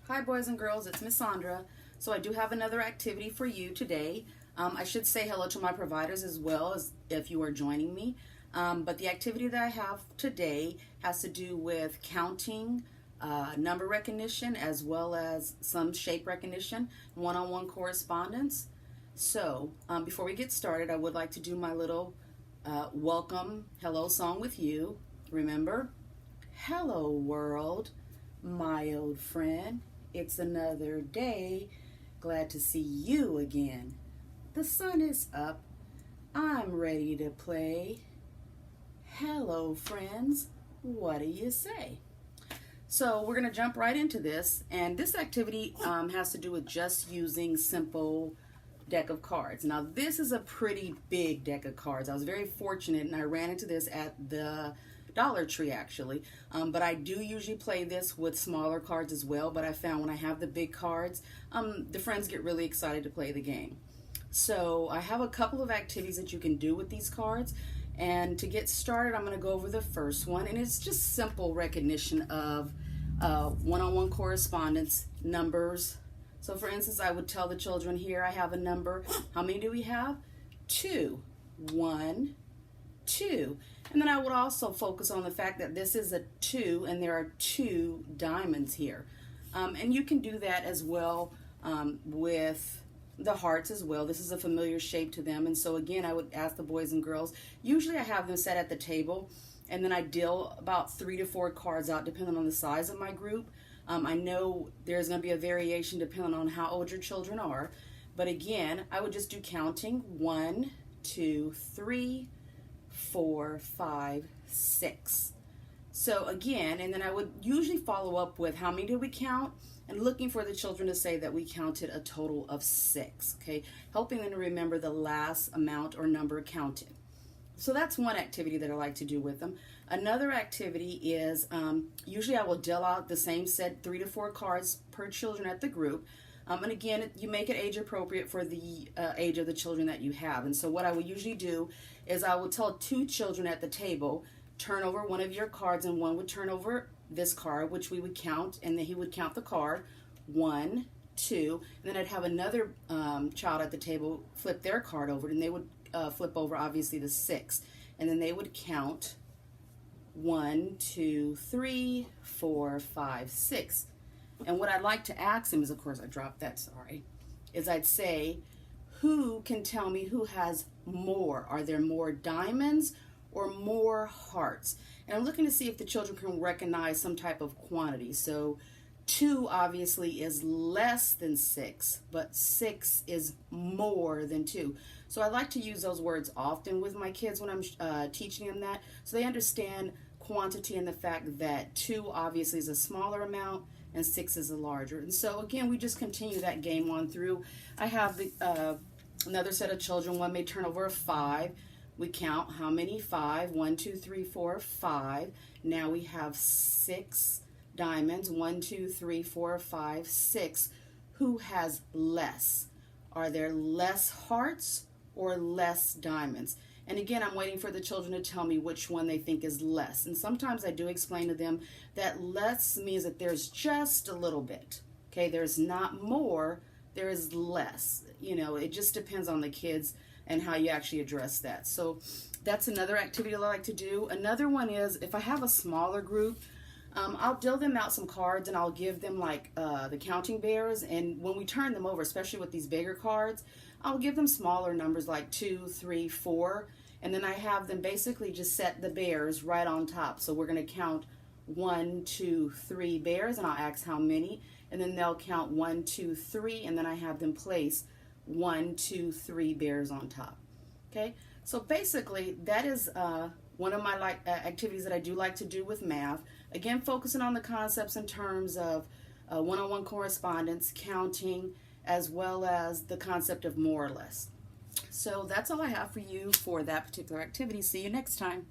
Hi boys and girls, it's Miss Sandra. So I do have another activity for you today. I should say hello to my providers as well as if you are joining me. But the activity that I have today has to do with counting, number recognition, as well as some shape recognition, one-on-one correspondence. So before we get started, I would like to do my little welcome hello song with you. Remember, hello world, my old friend. It's another day. Glad to see you again. The sun is up. I'm ready to play. Hello, friends. What do you say? So we're going to jump right into this. And this activity has to do with just using simple deck of cards. Now, this is a pretty big deck of cards. I was very fortunate, and I ran into this at the Dollar Tree actually, but I do usually play this with smaller cards as well, but I found when I have the big cards, the friends get really excited to play the game. So I have a couple of activities that you can do with these cards, and to get started I'm going to go over the first one, and it's just simple recognition of one-on-one correspondence, numbers. So for instance, I would tell the children, here I have a number. How many do we have? 2. 1, 2. And then I would also focus on the fact that this is a 2 and there are 2 diamonds here. And you can do that as well with the hearts as well. This is a familiar shape to them. And so again, I would ask the boys and girls, usually I have them set at the table, and then I deal about 3 to 4 cards out depending on the size of my group. I know there's going to be a variation depending on how old your children are. But again, I would just do counting. 1, 2, 3, 4, 5, 6. So again, and then I would usually follow up with how many did we count, and looking for the children to say that we counted a total of 6, okay? Helping them to remember the last amount or number counted. So that's one activity that I like to do with them. Another activity is usually I will deal out the same set 3 to 4 cards per children at the group. And again, you make it age appropriate for the age of the children that you have. And so what I will usually do is I will tell 2 children at the table, turn over one of your cards, and one would turn over this card, which we would count, and then he would count the card. 1, 2, and then I'd have another child at the table flip their card over, and they would flip over obviously the 6, and then they would count 1, 2, 3, 4, 5, 6. And what I'd like to ask him is, of course I dropped that, sorry, is I'd say, who can tell me who has more? Are there more diamonds or more hearts? And I'm looking to see if the children can recognize some type of quantity. So 2 obviously is less than 6, but 6 is more than 2. So I like to use those words often with my kids when I'm teaching them that, so they understand quantity and the fact that 2 obviously is a smaller amount and 6 is a larger. And so again, we just continue that game on through. I have another set of children. One may turn over a 5. We count how many? 5. 1, 2, 3, 4, 5. Now we have 6 diamonds. 1, 2, 3, 4, 5, 6. Who has less? Are there less hearts or less diamonds? And again, I'm waiting for the children to tell me which one they think is less. And sometimes I do explain to them that less means that there's just a little bit. Okay, there's not more, there is less. You know, it just depends on the kids and how you actually address that. So that's another activity I like to do. Another one is, if I have a smaller group, I'll deal them out some cards and I'll give them like the counting bears, and when we turn them over, especially with these bigger cards, I'll give them smaller numbers like 2, 3, 4, and then I have them basically just set the bears right on top. So we're going to count 1, 2, 3 bears, and I'll ask how many, and then they'll count 1, 2, 3, and then I have them place 1, 2, 3 bears on top. Okay, so basically that is one of my activities that I do like to do with math. Again, focusing on the concepts in terms of one-on-one correspondence, counting, as well as the concept of more or less. So that's all I have for you for that particular activity. See you next time.